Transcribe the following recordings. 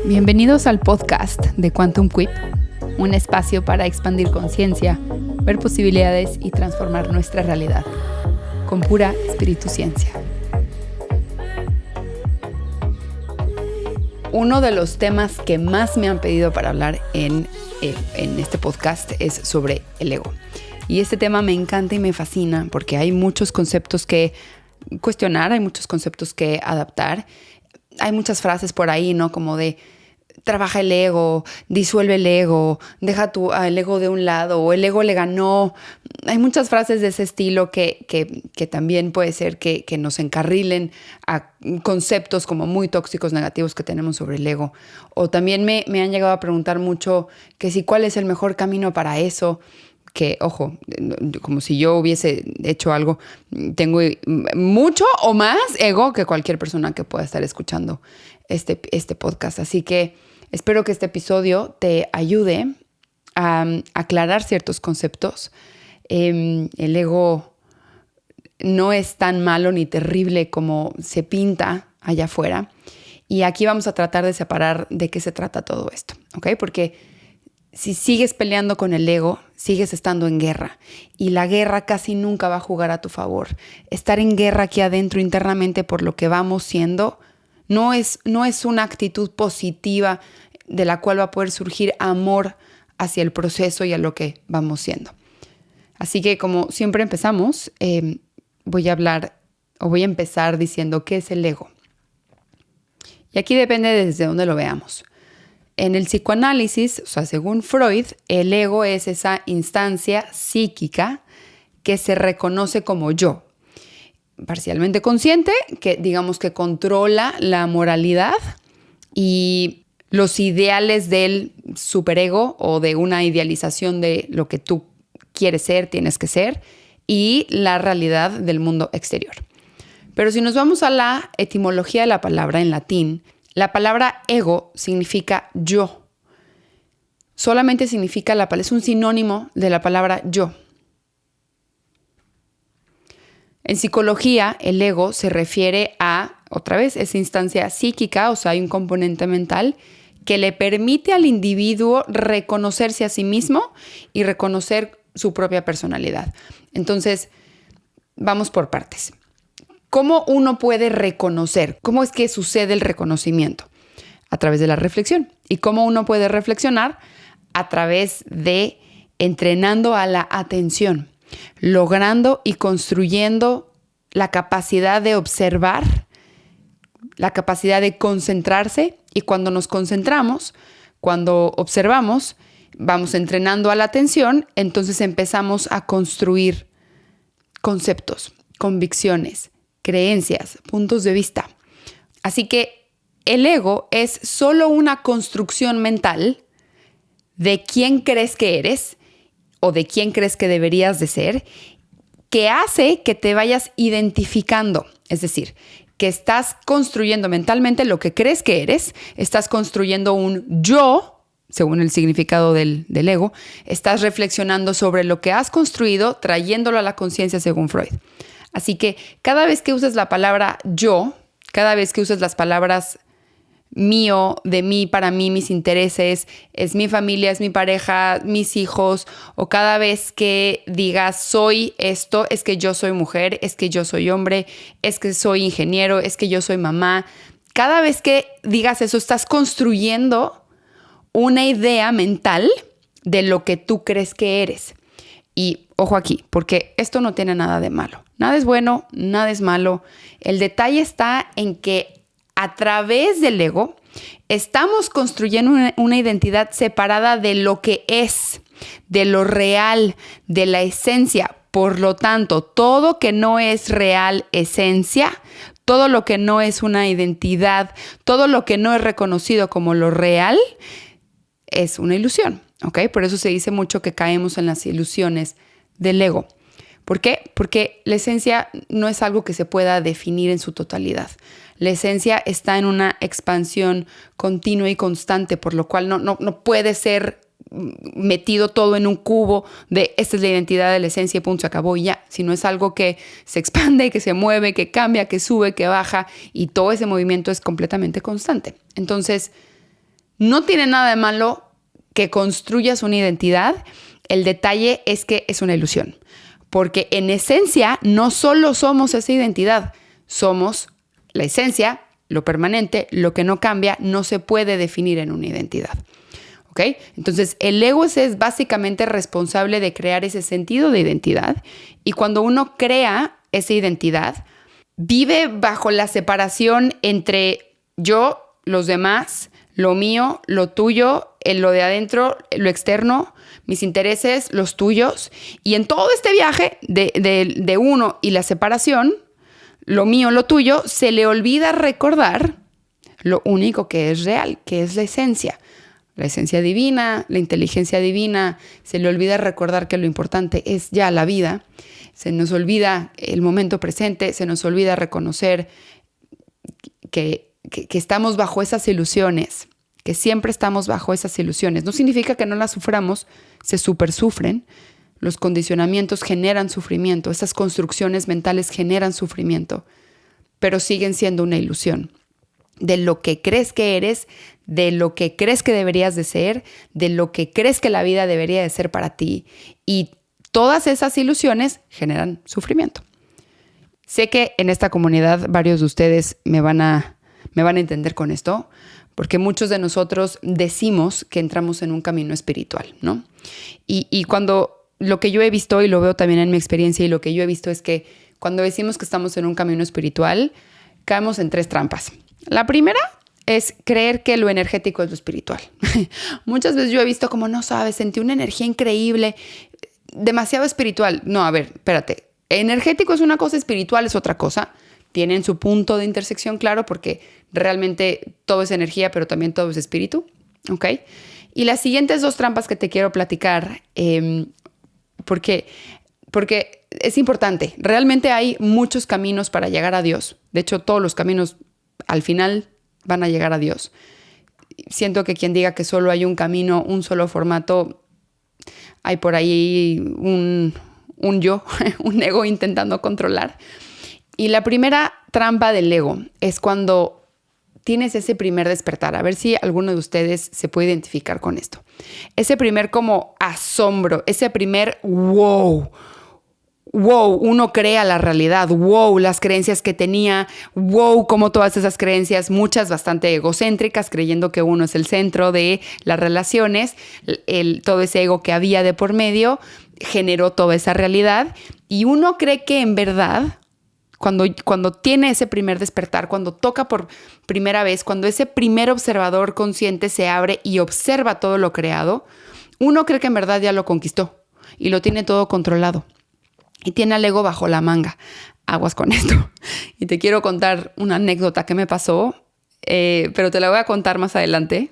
Bienvenidos al podcast de Quantum Quip, un espacio para expandir conciencia, ver posibilidades y transformar nuestra realidad con pura espíritu ciencia. Uno de los temas que más me han pedido para hablar en este podcast es sobre el ego. Y este tema me encanta y me fascina porque hay muchos conceptos que cuestionar, hay muchos conceptos que adaptar. Hay muchas frases por ahí, ¿no? Como de trabaja el ego, disuelve el ego, deja el ego de un lado o el ego le ganó. Hay muchas frases de ese estilo que también puede ser que nos encarrilen a conceptos como muy tóxicos, negativos que tenemos sobre el ego. O también me han llegado a preguntar mucho que si cuál es el mejor camino para eso. Que, ojo, como si yo hubiese hecho algo, tengo mucho o más ego que cualquier persona que pueda estar escuchando este podcast. Así que espero que este episodio te ayude a aclarar ciertos conceptos. El ego no es tan malo ni terrible como se pinta allá afuera. Y aquí vamos a tratar de separar de qué se trata todo esto, ¿ok? Porque si sigues peleando con el ego, sigues estando en guerra. Y la guerra casi nunca va a jugar a tu favor. Estar en guerra aquí adentro internamente por lo que vamos siendo no es una actitud positiva de la cual va a poder surgir amor hacia el proceso y a lo que vamos siendo. Así que como siempre empezamos, voy a empezar diciendo qué es el ego. Y aquí depende desde dónde lo veamos. En el psicoanálisis, o sea, según Freud, el ego es esa instancia psíquica que se reconoce como yo. Parcialmente consciente, que digamos que controla la moralidad y los ideales del superego o de una idealización de lo que tú quieres ser, tienes que ser, y la realidad del mundo exterior. Pero si nos vamos a la etimología de la palabra en latín, la palabra ego significa yo. Solamente significa es un sinónimo de la palabra yo. En psicología, el ego se refiere a, otra vez, esa instancia psíquica, o sea, hay un componente mental que le permite al individuo reconocerse a sí mismo y reconocer su propia personalidad. Entonces, vamos por partes. ¿Cómo uno puede reconocer? ¿Cómo es que sucede el reconocimiento? A través de la reflexión. ¿Y cómo uno puede reflexionar? A través de entrenando a la atención, logrando y construyendo la capacidad de observar, la capacidad de concentrarse. Y cuando nos concentramos, cuando observamos, vamos entrenando a la atención, entonces empezamos a construir conceptos, convicciones, creencias, puntos de vista. Así que el ego es solo una construcción mental de quién crees que eres o de quién crees que deberías de ser, que hace que te vayas identificando. Es decir, que estás construyendo mentalmente lo que crees que eres, estás construyendo un yo, según el significado del ego, estás reflexionando sobre lo que has construido, trayéndolo a la conciencia según Freud. Así que cada vez que uses la palabra yo, cada vez que uses las palabras mío, de mí, para mí, mis intereses, es mi familia, es mi pareja, mis hijos, o cada vez que digas soy esto, es que yo soy mujer, es que yo soy hombre, es que soy ingeniero, es que yo soy mamá. Cada vez que digas eso, estás construyendo una idea mental de lo que tú crees que eres. Y ojo aquí, porque esto no tiene nada de malo. Nada es bueno, nada es malo. El detalle está en que a través del ego estamos construyendo una identidad separada de lo que es, de lo real, de la esencia. Por lo tanto, todo que no es real esencia, todo lo que no es una identidad, todo lo que no es reconocido como lo real, es una ilusión. ¿Ok? Por eso se dice mucho que caemos en las ilusiones del ego. ¿Por qué? Porque la esencia no es algo que se pueda definir en su totalidad. La esencia está en una expansión continua y constante, por lo cual no puede ser metido todo en un cubo de esta es la identidad de la esencia y punto, se acabó y ya, sino es algo que se expande, que se mueve, que cambia, que sube, que baja y todo ese movimiento es completamente constante. Entonces, No tiene nada de malo que construyas una identidad. El detalle es que es una ilusión. Porque en esencia no solo somos esa identidad, somos la esencia, lo permanente, lo que no cambia, no se puede definir en una identidad. ¿Ok? Entonces, el ego es básicamente responsable de crear ese sentido de identidad. Y cuando uno crea esa identidad, vive bajo la separación entre yo, los demás, lo mío, lo tuyo, lo de adentro, lo externo, mis intereses, los tuyos. Y en todo este viaje de uno y la separación, lo mío, lo tuyo, se le olvida recordar lo único que es real, que es la esencia divina, la inteligencia divina. Se le olvida recordar que lo importante es ya la vida. Se nos olvida el momento presente, se nos olvida reconocer que estamos bajo esas ilusiones, que siempre estamos bajo esas ilusiones. No significa que no las suframos, se supersufren. Los condicionamientos generan sufrimiento, esas construcciones mentales generan sufrimiento, pero siguen siendo una ilusión de lo que crees que eres, de lo que crees que deberías de ser, de lo que crees que la vida debería de ser para ti. Y todas esas ilusiones generan sufrimiento. Sé que en esta comunidad varios de ustedes me van a entender con esto, porque muchos de nosotros decimos que entramos en un camino espiritual, ¿no? Y cuando lo que yo he visto, y lo veo también en mi experiencia, y lo que yo he visto es que cuando decimos que estamos en un camino espiritual, caemos en 3 trampas. La primera es creer que lo energético es lo espiritual. Muchas veces yo he visto como, no sabes, sentí una energía increíble, demasiado espiritual. No, a ver, espérate. Energético es una cosa, espiritual es otra cosa. Tienen su punto de intersección, claro, porque realmente todo es energía, pero también todo es espíritu, ¿ok? Y las siguientes 2 trampas que te quiero platicar, porque es importante. Realmente hay muchos caminos para llegar a Dios. De hecho, todos los caminos al final van a llegar a Dios. Siento que quien diga que solo hay un camino, un solo formato, hay por ahí un yo, un ego intentando controlar. Y la primera trampa del ego es cuando tienes ese primer despertar. A ver si alguno de ustedes se puede identificar con esto. Ese primer como asombro, ese primer wow, uno crea la realidad, wow, las creencias que tenía, wow, como todas esas creencias, muchas bastante egocéntricas, creyendo que uno es el centro de las relaciones, todo ese ego que había de por medio generó toda esa realidad y uno cree que en verdad, cuando tiene ese primer despertar, cuando toca por primera vez, cuando ese primer observador consciente se abre y observa todo lo creado, uno cree que en verdad ya lo conquistó y lo tiene todo controlado. Y tiene al ego bajo la manga. Aguas con esto. Y te quiero contar una anécdota que me pasó, pero te la voy a contar más adelante,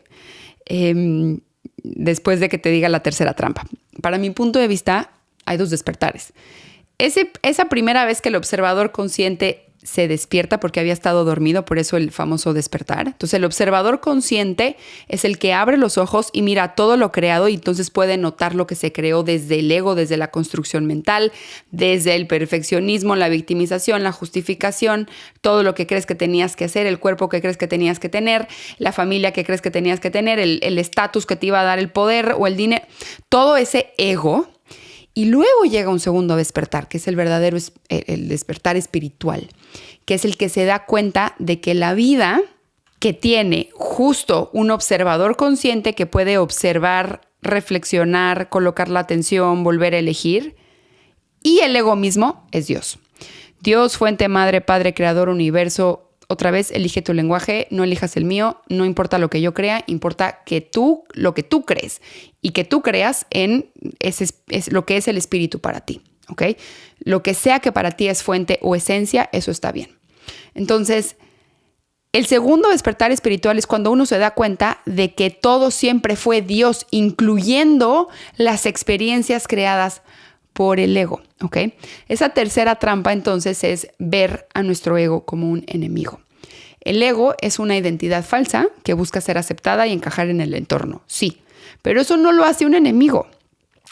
después de que te diga la tercera trampa. Para mi punto de vista, hay 2 despertares. Esa primera vez que el observador consciente se despierta porque había estado dormido, por eso el famoso despertar. Entonces el observador consciente es el que abre los ojos y mira todo lo creado y entonces puede notar lo que se creó desde el ego, desde la construcción mental, desde el perfeccionismo, la victimización, la justificación, todo lo que crees que tenías que hacer, el cuerpo que crees que tenías que tener, la familia que crees que tenías que tener, el estatus que te iba a dar el poder o el dinero, todo ese ego. Y luego llega un segundo despertar, que es el verdadero, el despertar espiritual, que es el que se da cuenta de que la vida que tiene justo un observador consciente que puede observar, reflexionar, colocar la atención, volver a elegir, y el ego mismo es Dios. Dios, fuente, madre, padre, creador, universo. Otra vez, elige tu lenguaje, no elijas el mío, no importa lo que yo crea, importa que lo que tú crees y que tú creas en es lo que es el espíritu para ti, ¿ok? Lo que sea que para ti es fuente o esencia, eso está bien. Entonces, el segundo despertar espiritual es cuando uno se da cuenta de que todo siempre fue Dios, incluyendo las experiencias creadas por el ego, ¿ok? Esa tercera trampa entonces es ver a nuestro ego como un enemigo. El ego es una identidad falsa que busca ser aceptada y encajar en el entorno, sí, pero eso no lo hace un enemigo.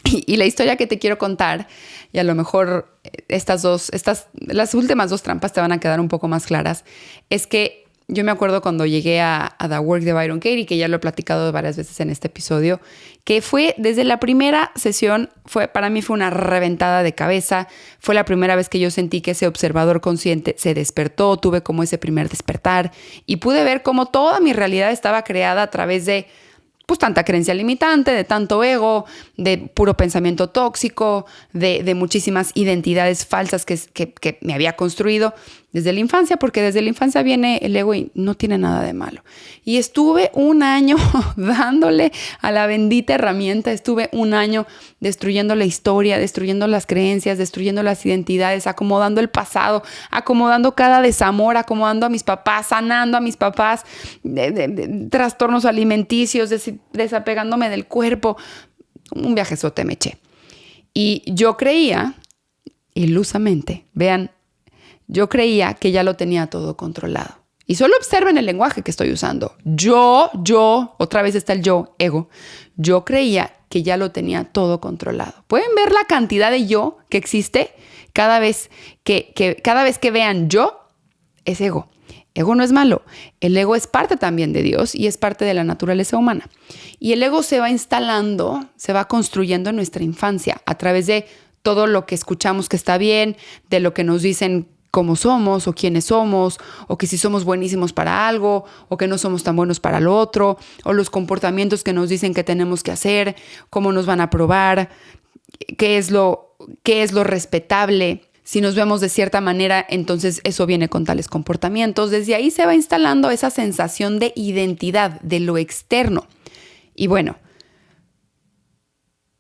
Y la historia que te quiero contar, y a lo mejor las últimas 2 trampas te van a quedar un poco más claras, es que yo me acuerdo cuando llegué a The Work de Byron Katie, que ya lo he platicado varias veces en este episodio, que fue desde la primera sesión, para mí fue una reventada de cabeza. Fue la primera vez que yo sentí que ese observador consciente se despertó, tuve como ese primer despertar y pude ver cómo toda mi realidad estaba creada a través de pues tanta creencia limitante, de tanto ego, de puro pensamiento tóxico, de muchísimas identidades falsas que me había construido desde la infancia, porque desde la infancia viene el ego y no tiene nada de malo. Y estuve un año dándole a la bendita herramienta, estuve un año destruyendo la historia, destruyendo las creencias, destruyendo las identidades, acomodando el pasado, acomodando cada desamor, acomodando a mis papás, sanando a mis papás, de trastornos alimenticios, desapegándome del cuerpo. Un viajezote me eché. Y yo creía, ilusamente, vean, yo creía que ya lo tenía todo controlado. Y solo observen el lenguaje que estoy usando. Yo, otra vez está el yo, ego. Yo creía que ya lo tenía todo controlado. ¿Pueden ver la cantidad de yo que existe? Cada vez que vean yo, es ego. Ego no es malo. El ego es parte también de Dios y es parte de la naturaleza humana. Y el ego se va instalando, se va construyendo en nuestra infancia a través de todo lo que escuchamos que está bien, de lo que nos dicen cómo somos o quiénes somos, o que si somos buenísimos para algo, o que no somos tan buenos para lo otro, o los comportamientos que nos dicen que tenemos que hacer, cómo nos van a probar, qué es lo respetable. Si nos vemos de cierta manera, entonces eso viene con tales comportamientos. Desde ahí se va instalando esa sensación de identidad, de lo externo. Y bueno,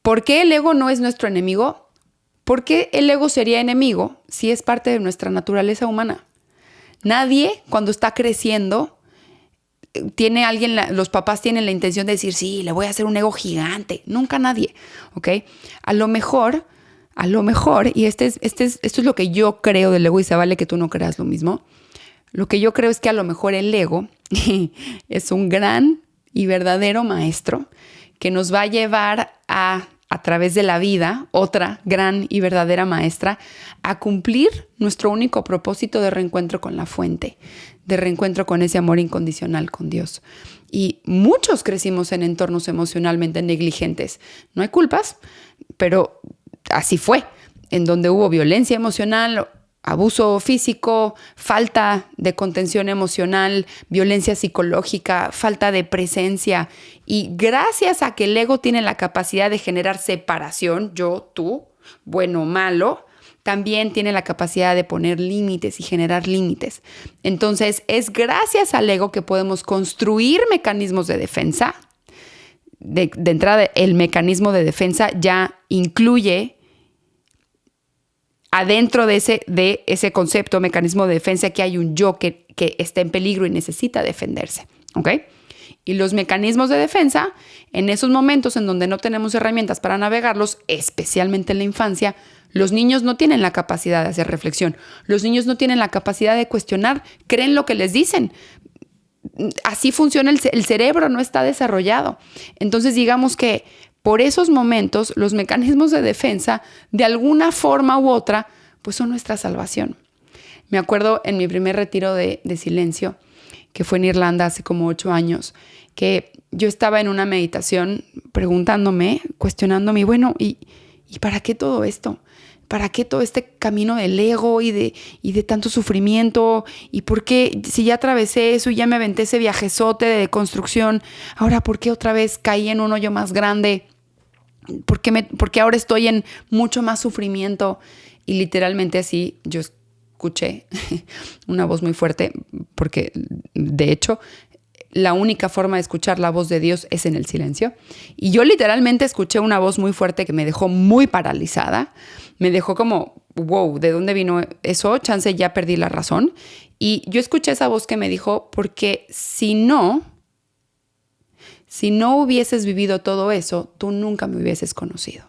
¿por qué el ego no es nuestro enemigo? ¿Por qué el ego sería enemigo si es parte de nuestra naturaleza humana? Nadie, cuando está creciendo, los papás tienen la intención de decir, sí, le voy a hacer un ego gigante. Nunca nadie, ¿ok? A lo mejor, y esto es lo que yo creo del ego, y se vale que tú no creas lo mismo. Lo que yo creo es que a lo mejor el ego es un gran y verdadero maestro que nos va a llevar a través de la vida, otra gran y verdadera maestra, a cumplir nuestro único propósito de reencuentro con la fuente, de reencuentro con ese amor incondicional con Dios. Y muchos crecimos en entornos emocionalmente negligentes. No hay culpas, pero así fue, en donde hubo violencia emocional, abuso físico, falta de contención emocional, violencia psicológica, falta de presencia. Y gracias a que el ego tiene la capacidad de generar separación, yo, tú, bueno, malo, también tiene la capacidad de poner límites y generar límites. Entonces, es gracias al ego que podemos construir mecanismos de defensa. De entrada, el mecanismo de defensa ya incluye adentro de ese concepto, mecanismo de defensa, que hay un yo que está en peligro y necesita defenderse, ¿ok? Y los mecanismos de defensa, en esos momentos en donde no tenemos herramientas para navegarlos, especialmente en la infancia, los niños no tienen la capacidad de hacer reflexión. Los niños no tienen la capacidad de cuestionar, creen lo que les dicen. Así funciona el cerebro, no está desarrollado. Entonces, digamos que por esos momentos, los mecanismos de defensa, de alguna forma u otra, pues son nuestra salvación. Me acuerdo en mi primer retiro de silencio, que fue en Irlanda hace como 8 años, que yo estaba en una meditación preguntándome, cuestionándome, bueno, ¿y para qué todo esto? ¿Para qué todo este camino del ego y de tanto sufrimiento? ¿Y por qué, si ya atravesé eso y ya me aventé ese viajezote de construcción, ahora por qué otra vez caí en un hoyo más grande? ¿Por qué ahora estoy en mucho más sufrimiento? Y literalmente así yo escuché una voz muy fuerte, porque de hecho la única forma de escuchar la voz de Dios es en el silencio. Y yo literalmente escuché una voz muy fuerte que me dejó muy paralizada. Me dejó como, wow, ¿de dónde vino eso? Chance, ya perdí la razón. Y yo escuché esa voz que me dijo, porque si no hubieses vivido todo eso, tú nunca me hubieses conocido.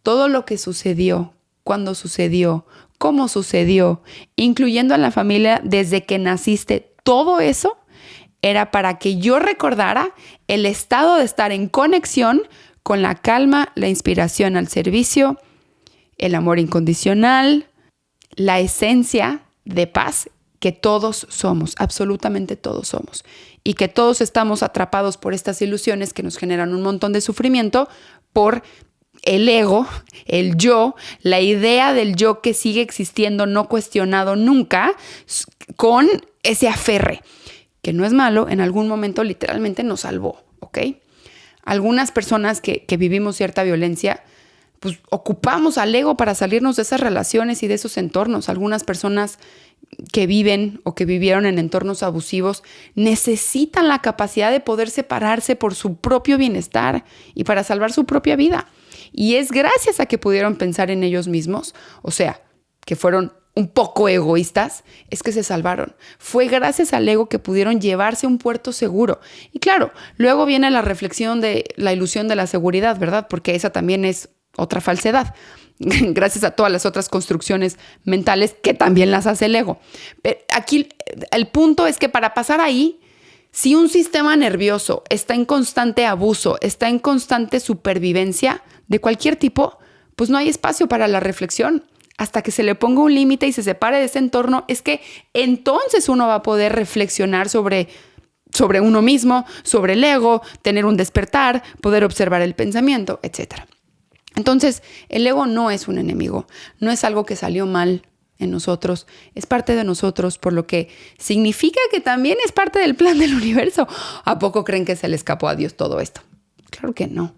Todo lo que sucedió, cuando sucedió, cómo sucedió, incluyendo a la familia desde que naciste, todo eso era para que yo recordara el estado de estar en conexión con la calma, la inspiración al servicio, el amor incondicional, la esencia de paz que todos somos, absolutamente todos somos, y que todos estamos atrapados por estas ilusiones que nos generan un montón de sufrimiento por el ego, el yo, la idea del yo que sigue existiendo, no cuestionado nunca, con ese aferre, que no es malo, en algún momento literalmente nos salvó, ¿ok? Algunas personas que vivimos cierta violencia, pues ocupamos al ego para salirnos de esas relaciones y de esos entornos. Algunas personas que viven o que vivieron en entornos abusivos necesitan la capacidad de poder separarse por su propio bienestar y para salvar su propia vida. Y es gracias a que pudieron pensar en ellos mismos, o sea, que fueron un poco egoístas, es que se salvaron. Fue gracias al ego que pudieron llevarse a un puerto seguro. Y claro, luego viene la reflexión de la ilusión de la seguridad, ¿verdad? Porque esa también es otra falsedad, gracias a todas las otras construcciones mentales que también las hace el ego. Pero aquí el punto es que para pasar ahí, si un sistema nervioso está en constante abuso, está en constante supervivencia de cualquier tipo, pues no hay espacio para la reflexión. Hasta que se le ponga un límite y se separe de ese entorno, es que entonces uno va a poder reflexionar sobre uno mismo, sobre el ego, tener un despertar, poder observar el pensamiento, etc. Entonces, el ego no es un enemigo, no es algo que salió mal en nosotros, es parte de nosotros, por lo que significa que también es parte del plan del universo. ¿A poco creen que se le escapó a Dios todo esto? Claro que no.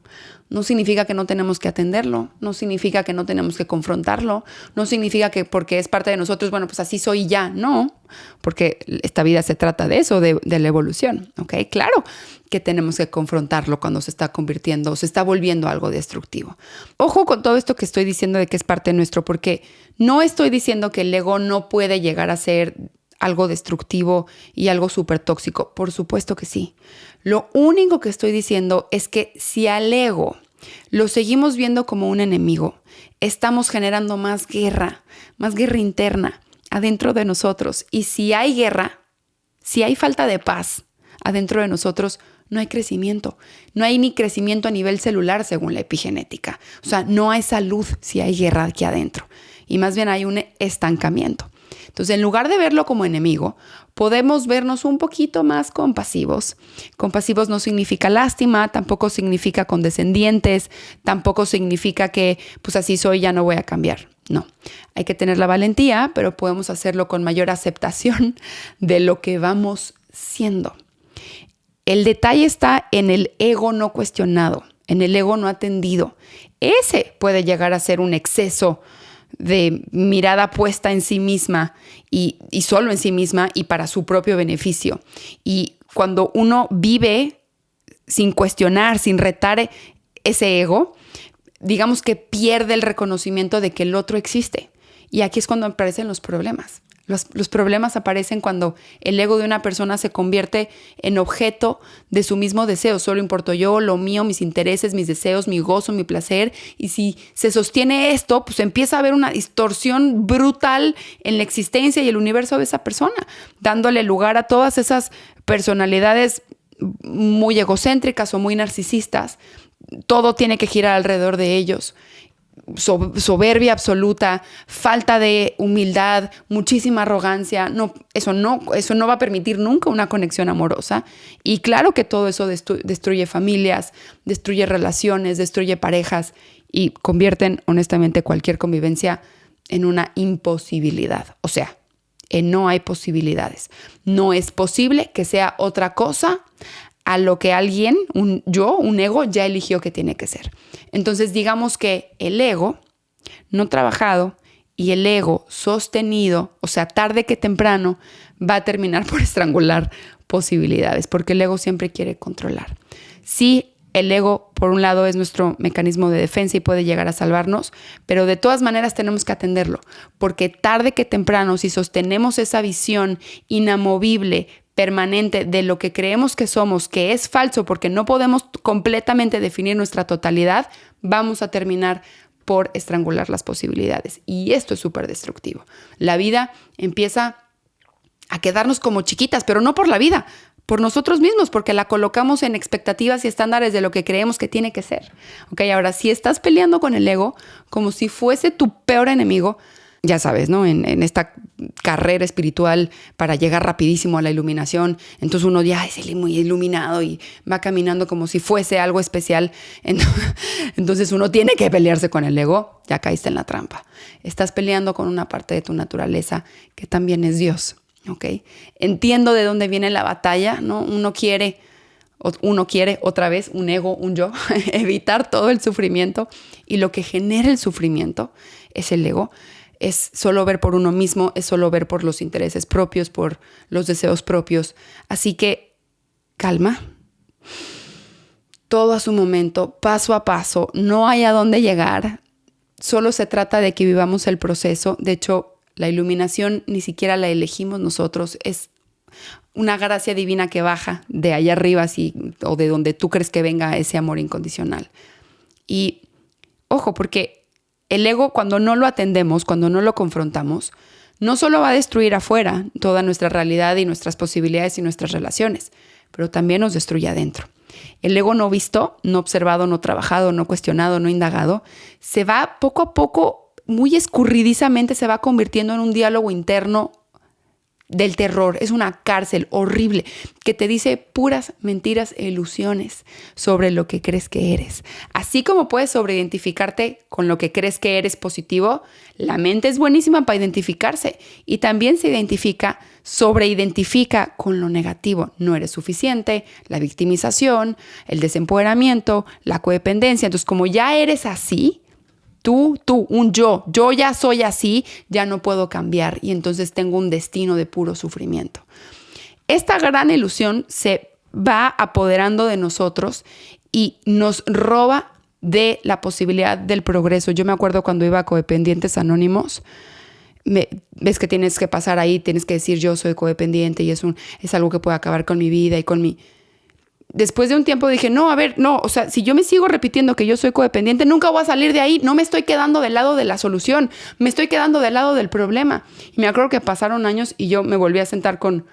No significa que no tenemos que atenderlo, no significa que no tenemos que confrontarlo, no significa que porque es parte de nosotros, bueno, pues así soy ya, no, porque esta vida se trata de eso, de la evolución, ¿ok? Claro que tenemos que confrontarlo cuando se está convirtiendo o se está volviendo algo destructivo. Ojo con todo esto que estoy diciendo de que es parte nuestro, porque no estoy diciendo que el ego no puede llegar a ser algo destructivo y algo súper tóxico. Por supuesto que sí. Lo único que estoy diciendo es que si al ego lo seguimos viendo como un enemigo, estamos generando más guerra interna adentro de nosotros. Y si hay guerra, si hay falta de paz adentro de nosotros, no hay crecimiento. No hay ni crecimiento a nivel celular según la epigenética. O sea, no hay salud si hay guerra aquí adentro. Y más bien hay un estancamiento. Entonces, en lugar de verlo como enemigo, podemos vernos un poquito más compasivos. Compasivos no significa lástima, tampoco significa condescendientes, tampoco significa que pues así soy, ya no voy a cambiar. No, hay que tener la valentía, pero podemos hacerlo con mayor aceptación de lo que vamos siendo. El detalle está en el ego no cuestionado, en el ego no atendido. Ese puede llegar a ser un exceso de mirada puesta en sí misma y solo en sí misma y para su propio beneficio. Y cuando uno vive sin cuestionar, sin retar ese ego, digamos que pierde el reconocimiento de que el otro existe. Y aquí es cuando aparecen los problemas. Los problemas aparecen cuando el ego de una persona se convierte en objeto de su mismo deseo. Solo importo yo, lo mío, mis intereses, mis deseos, mi gozo, mi placer. Y si se sostiene esto, pues empieza a haber una distorsión brutal en la existencia y el universo de esa persona, dándole lugar a todas esas personalidades muy egocéntricas o muy narcisistas. Todo tiene que girar alrededor de ellos. Soberbia absoluta, falta de humildad, muchísima arrogancia. No, eso no va a permitir nunca una conexión amorosa. Y claro que todo eso destruye familias, destruye relaciones, destruye parejas y convierten honestamente cualquier convivencia en una imposibilidad. O sea, no hay posibilidades. No es posible que sea otra cosa a lo que alguien, un ego, ya eligió que tiene que ser. Entonces, digamos que el ego no trabajado y el ego sostenido, o sea, tarde que temprano, va a terminar por estrangular posibilidades, porque el ego siempre quiere controlar. Sí, el ego, por un lado, es nuestro mecanismo de defensa y puede llegar a salvarnos, pero de todas maneras tenemos que atenderlo, porque tarde que temprano, si sostenemos esa visión inamovible, permanente de lo que creemos que somos, que es falso porque no podemos completamente definir nuestra totalidad, vamos a terminar por estrangular las posibilidades. Y esto es súper destructivo. La vida empieza a quedarnos como chiquitas, pero no por la vida, por nosotros mismos, porque la colocamos en expectativas y estándares de lo que creemos que tiene que ser. Ok, ahora, si estás peleando con el ego como si fuese tu peor enemigo, ya sabes, ¿no? En esta carrera espiritual para llegar rapidísimo a la iluminación. Entonces uno ya es muy iluminado y va caminando como si fuese algo especial. Entonces uno tiene que pelearse con el ego. Ya caíste en la trampa. Estás peleando con una parte de tu naturaleza que también es Dios. ¿Okay? Entiendo de dónde viene la batalla, ¿no? Uno quiere otra vez, un ego, un yo, evitar todo el sufrimiento, y lo que genera el sufrimiento es el ego. Es solo ver por uno mismo, es solo ver por los intereses propios, por los deseos propios. Así que calma, todo a su momento, paso a paso, no hay a dónde llegar, solo se trata de que vivamos el proceso. De hecho, la iluminación ni siquiera la elegimos nosotros, es una gracia divina que baja de allá arriba o de donde tú crees que venga ese amor incondicional. Y ojo, porque el ego, cuando no lo atendemos, cuando no lo confrontamos, no solo va a destruir afuera toda nuestra realidad y nuestras posibilidades y nuestras relaciones, pero también nos destruye adentro. El ego no visto, no observado, no trabajado, no cuestionado, no indagado, se va poco a poco, muy escurridizamente, se va convirtiendo en un diálogo interno del terror. Es una cárcel horrible que te dice puras mentiras e ilusiones sobre lo que crees que eres. Así como puedes sobreidentificarte con lo que crees que eres positivo, la mente es buenísima para identificarse y también se sobreidentifica con lo negativo. No eres suficiente, la victimización, el desempoderamiento, la codependencia. Entonces, como ya eres así, Tú, yo ya soy así, ya no puedo cambiar y entonces tengo un destino de puro sufrimiento. Esta gran ilusión se va apoderando de nosotros y nos roba de la posibilidad del progreso. Yo me acuerdo cuando iba a Codependientes Anónimos, ves que tienes que pasar ahí, tienes que decir yo soy codependiente y es algo que puede acabar con mi vida y con mi... Después de un tiempo dije, o sea, si yo me sigo repitiendo que yo soy codependiente, nunca voy a salir de ahí. No me estoy quedando del lado de la solución, me estoy quedando del lado del problema. Y me acuerdo que pasaron años y yo me volví a sentar con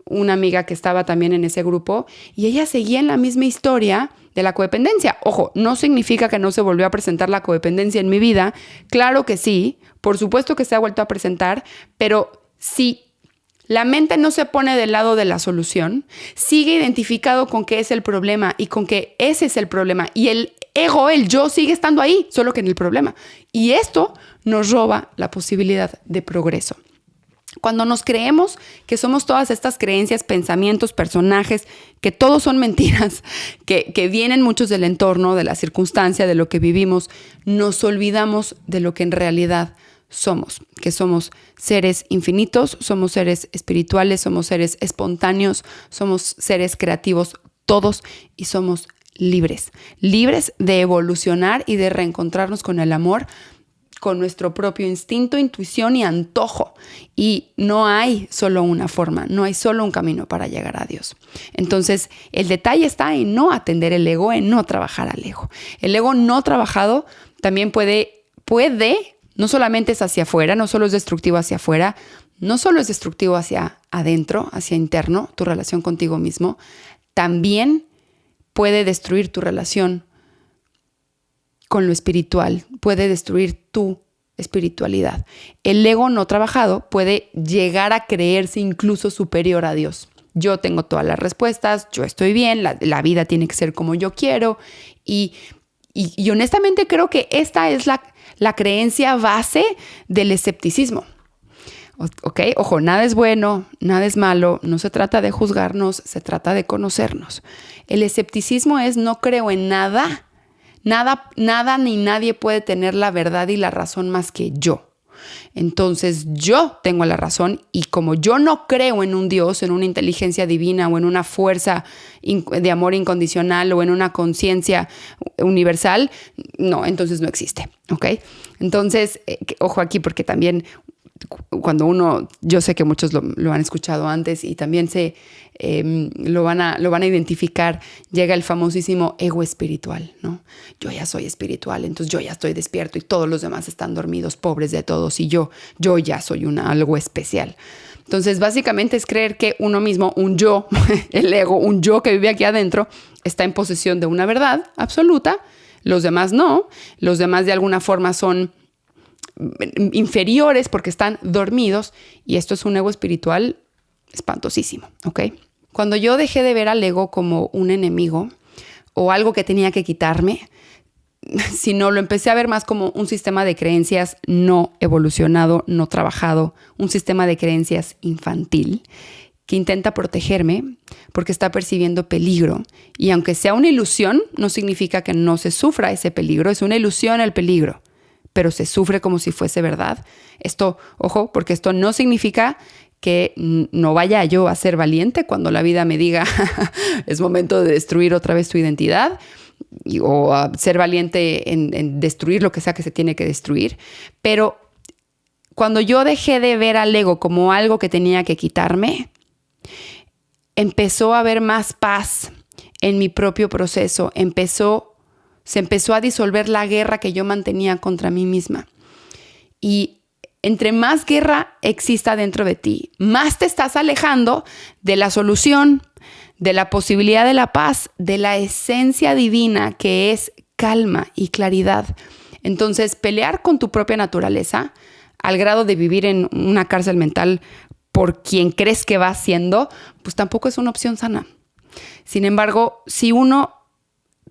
una amiga que estaba también en ese grupo y ella seguía en la misma historia de la codependencia. Ojo, no significa que no se volvió a presentar la codependencia en mi vida. Claro que sí, por supuesto que se ha vuelto a presentar, pero sí. La mente no se pone del lado de la solución, sigue identificado con que es el problema y con que ese es el problema. Y el ego, el yo, sigue estando ahí, solo que en el problema. Y esto nos roba la posibilidad de progreso. Cuando nos creemos que somos todas estas creencias, pensamientos, personajes, que todos son mentiras, que vienen muchos del entorno, de la circunstancia, de lo que vivimos, nos olvidamos de lo que en realidad somos, que somos seres infinitos, somos seres espirituales, somos seres espontáneos, somos seres creativos todos y somos libres de evolucionar y de reencontrarnos con el amor, con nuestro propio instinto, intuición y antojo. Y no hay solo una forma, no hay solo un camino para llegar a Dios. Entonces, el detalle está en no atender el ego, en no trabajar al ego. El ego no trabajado también puede, no solamente es hacia afuera, no solo es destructivo hacia afuera, no solo es destructivo hacia adentro, hacia interno, tu relación contigo mismo, también puede destruir tu relación con lo espiritual, puede destruir tu espiritualidad. El ego no trabajado puede llegar a creerse incluso superior a Dios. Yo tengo todas las respuestas, yo estoy bien, la vida tiene que ser como yo quiero y honestamente creo que esta es la creencia base del escepticismo. ¿Ok? Ojo, nada es bueno, nada es malo, no se trata de juzgarnos, se trata de conocernos. El escepticismo es no creo en nada ni nadie puede tener la verdad y la razón más que yo. Entonces yo tengo la razón y como yo no creo en un Dios, en una inteligencia divina o en una fuerza de amor incondicional o en una conciencia universal, no, entonces no existe, ¿ok? Entonces, ojo aquí porque también cuando uno, yo sé que muchos lo han escuchado antes y también lo van a identificar, llega el famosísimo ego espiritual, ¿no? Yo ya soy espiritual, entonces yo ya estoy despierto y todos los demás están dormidos, pobres de todos, y yo ya soy algo especial. Entonces, básicamente es creer que uno mismo, un yo, el ego, un yo que vive aquí adentro, está en posesión de una verdad absoluta, los demás no, los demás de alguna forma son inferiores porque están dormidos, y esto es un ego espiritual espantosísimo, ¿ok? Cuando yo dejé de ver al ego como un enemigo o algo que tenía que quitarme, sino lo empecé a ver más como un sistema de creencias no evolucionado, no trabajado, un sistema de creencias infantil que intenta protegerme porque está percibiendo peligro. Y aunque sea una ilusión, no significa que no se sufra ese peligro. Es una ilusión el peligro, pero se sufre como si fuese verdad. Esto, ojo, porque esto no significa que no vaya yo a ser valiente cuando la vida me diga es momento de destruir otra vez tu identidad, o a ser valiente en destruir lo que sea que se tiene que destruir. Pero cuando yo dejé de ver al ego como algo que tenía que quitarme, empezó a haber más paz en mi propio proceso. Se empezó a disolver la guerra que yo mantenía contra mí misma. Y entre más guerra exista dentro de ti, más te estás alejando de la solución, de la posibilidad de la paz, de la esencia divina que es calma y claridad. Entonces, pelear con tu propia naturaleza al grado de vivir en una cárcel mental por quien crees que va siendo, pues tampoco es una opción sana. Sin embargo, si uno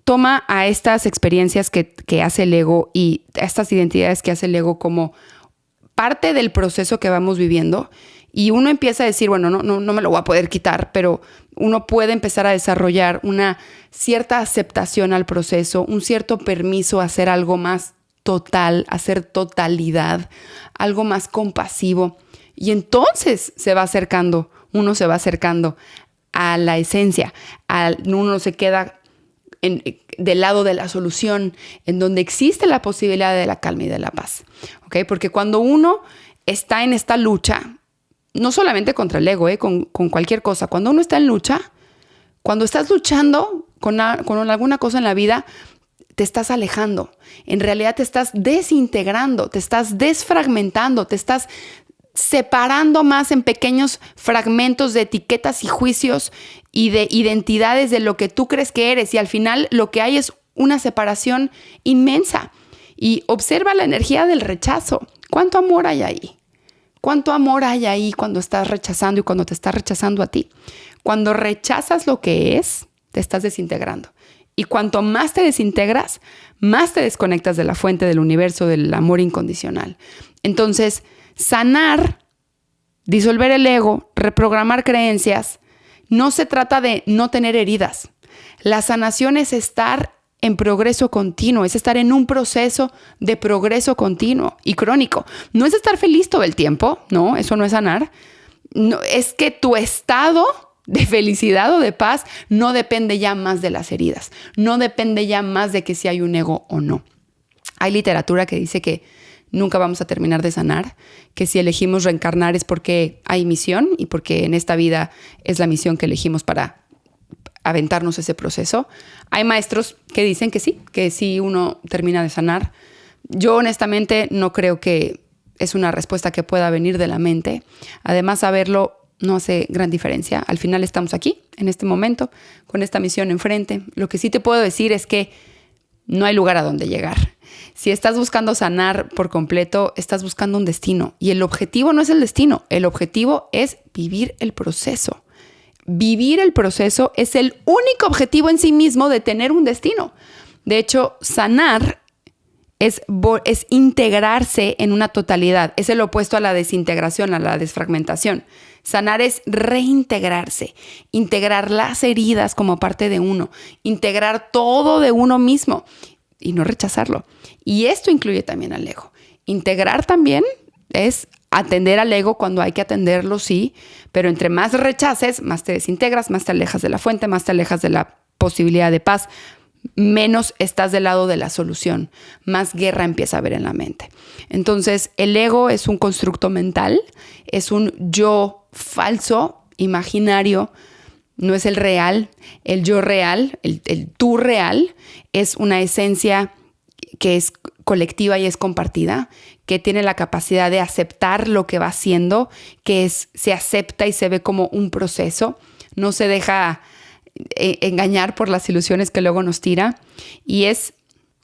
toma a estas experiencias que hace el ego y a estas identidades que hace el ego como parte del proceso que vamos viviendo, y uno empieza a decir, bueno, no me lo voy a poder quitar, pero uno puede empezar a desarrollar una cierta aceptación al proceso, un cierto permiso a hacer algo más total, a hacer totalidad, algo más compasivo. Y entonces uno se va acercando a la esencia, uno se queda del lado de la solución, en donde existe la posibilidad de la calma y de la paz. ¿Okay? Porque cuando uno está en esta lucha, no solamente contra el ego, con cualquier cosa, cuando uno está en lucha, cuando estás luchando con alguna cosa en la vida, te estás alejando. En realidad te estás desintegrando, te estás desfragmentando, te estás separando más en pequeños fragmentos de etiquetas y juicios y de identidades de lo que tú crees que eres, y al final lo que hay es una separación inmensa. Y observa la energía del rechazo. ¿Cuánto amor hay ahí? ¿Cuánto amor hay ahí cuando estás rechazando y cuando te estás rechazando a ti? Cuando rechazas lo que es, te estás desintegrando. Y cuanto más te desintegras, más te desconectas de la fuente del universo, del amor incondicional. Entonces, sanar, disolver el ego, reprogramar creencias, no se trata de no tener heridas. La sanación es estar en progreso continuo, es estar en un proceso de progreso continuo y crónico. No es estar feliz todo el tiempo, no, eso no es sanar. No, es que tu estado de felicidad o de paz no depende ya más de las heridas, no depende ya más de que si hay un ego o no. Hay literatura que dice que nunca vamos a terminar de sanar, que si elegimos reencarnar es porque hay misión y porque en esta vida es la misión que elegimos para aventarnos ese proceso. Hay maestros que dicen que sí uno termina de sanar. Yo honestamente no creo que es una respuesta que pueda venir de la mente. Además, saberlo no hace gran diferencia. Al final estamos aquí, en este momento, con esta misión enfrente. Lo que sí te puedo decir es que no hay lugar a donde llegar. Si estás buscando sanar por completo, estás buscando un destino. Y el objetivo no es el destino. El objetivo es vivir el proceso. Vivir el proceso es el único objetivo en sí mismo de tener un destino. De hecho, sanar es integrarse en una totalidad. Es el opuesto a la desintegración, a la desfragmentación. Sanar es reintegrarse, integrar las heridas como parte de uno, integrar todo de uno mismo y no rechazarlo. Y esto incluye también al ego. Integrar también es atender al ego cuando hay que atenderlo, sí, pero entre más rechaces, más te desintegras, más te alejas de la fuente, más te alejas de la posibilidad de paz, menos estás del lado de la solución, más guerra empieza a haber en la mente. Entonces, el ego es un constructo mental, es un yo falso, imaginario, no es el real. El yo real, el tú real, es una esencia que es colectiva y es compartida, que tiene la capacidad de aceptar lo que va haciendo, se acepta y se ve como un proceso, no se deja engañar por las ilusiones que luego nos tira, y es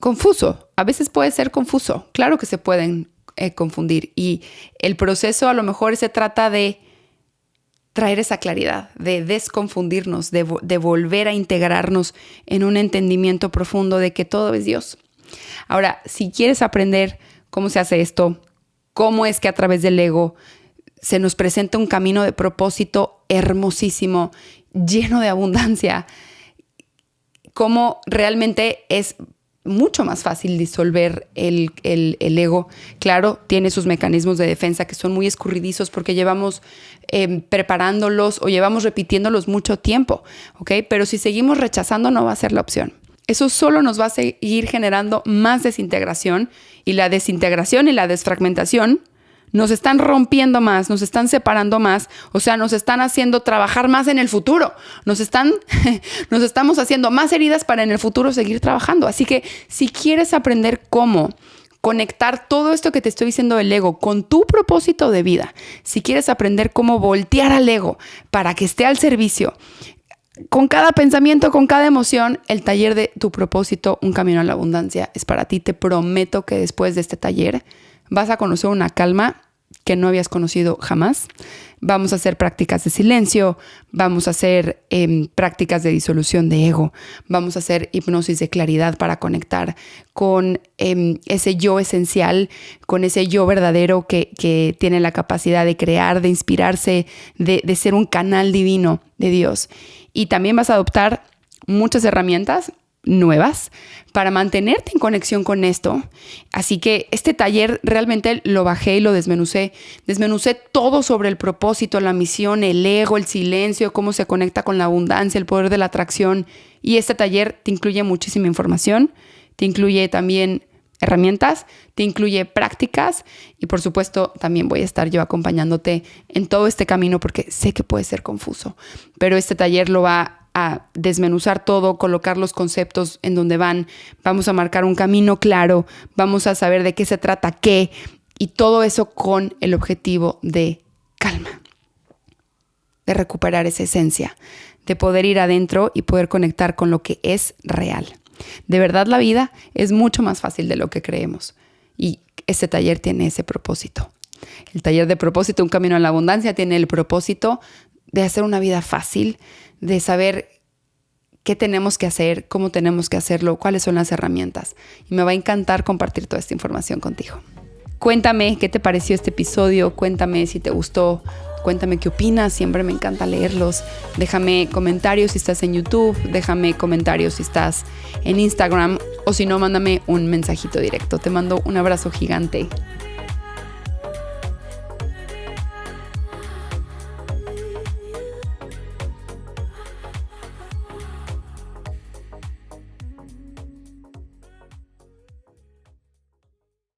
confuso. A veces puede ser confuso. Claro que se pueden confundir. Y el proceso a lo mejor se trata de traer esa claridad, de desconfundirnos, de volver a integrarnos en un entendimiento profundo de que todo es Dios. Ahora, si quieres aprender cómo se hace esto, cómo es que a través del ego se nos presenta un camino de propósito hermosísimo, lleno de abundancia, cómo realmente es mucho más fácil disolver el ego. Claro, tiene sus mecanismos de defensa que son muy escurridizos porque llevamos preparándolos o llevamos repitiéndolos mucho tiempo, ¿ok? Pero si seguimos rechazando, no va a ser la opción. Eso solo nos va a seguir generando más desintegración, y la desintegración y la desfragmentación nos están rompiendo más, nos están separando más, o sea, nos están haciendo trabajar más en el futuro, nos estamos haciendo más heridas para en el futuro seguir trabajando. Así que si quieres aprender cómo conectar todo esto que te estoy diciendo del ego con tu propósito de vida, si quieres aprender cómo voltear al ego para que esté al servicio, con cada pensamiento, con cada emoción, el taller de tu propósito, un camino a la abundancia, es para ti. Te prometo que después de este taller vas a conocer una calma que no habías conocido jamás. Vamos a hacer prácticas de silencio, vamos a hacer prácticas de disolución de ego, vamos a hacer hipnosis de claridad para conectar con ese yo esencial, con ese yo verdadero que tiene la capacidad de crear, de inspirarse, de ser un canal divino de Dios. Y también vas a adoptar muchas herramientas nuevas para mantenerte en conexión con esto. Así que este taller realmente lo bajé y lo desmenucé. Desmenucé todo sobre el propósito, la misión, el ego, el silencio, cómo se conecta con la abundancia, el poder de la atracción. Y este taller te incluye muchísima información, te incluye también herramientas, te incluye prácticas y por supuesto también voy a estar yo acompañándote en todo este camino porque sé que puede ser confuso, pero este taller lo va a desmenuzar todo, colocar los conceptos en donde van, vamos a marcar un camino claro, vamos a saber de qué se trata qué, y todo eso con el objetivo de calma, de recuperar esa esencia, de poder ir adentro y poder conectar con lo que es real. De verdad, la vida es mucho más fácil de lo que creemos y este taller tiene ese propósito. El taller de propósito, un camino a la abundancia, tiene el propósito de hacer una vida fácil, de saber qué tenemos que hacer, cómo tenemos que hacerlo, cuáles son las herramientas. Y me va a encantar compartir toda esta información contigo. Cuéntame qué te pareció este episodio, cuéntame si te gustó, cuéntame qué opinas, siempre me encanta leerlos. Déjame comentarios si estás en YouTube, déjame comentarios si estás en Instagram o si no, mándame un mensajito directo. Te mando un abrazo gigante.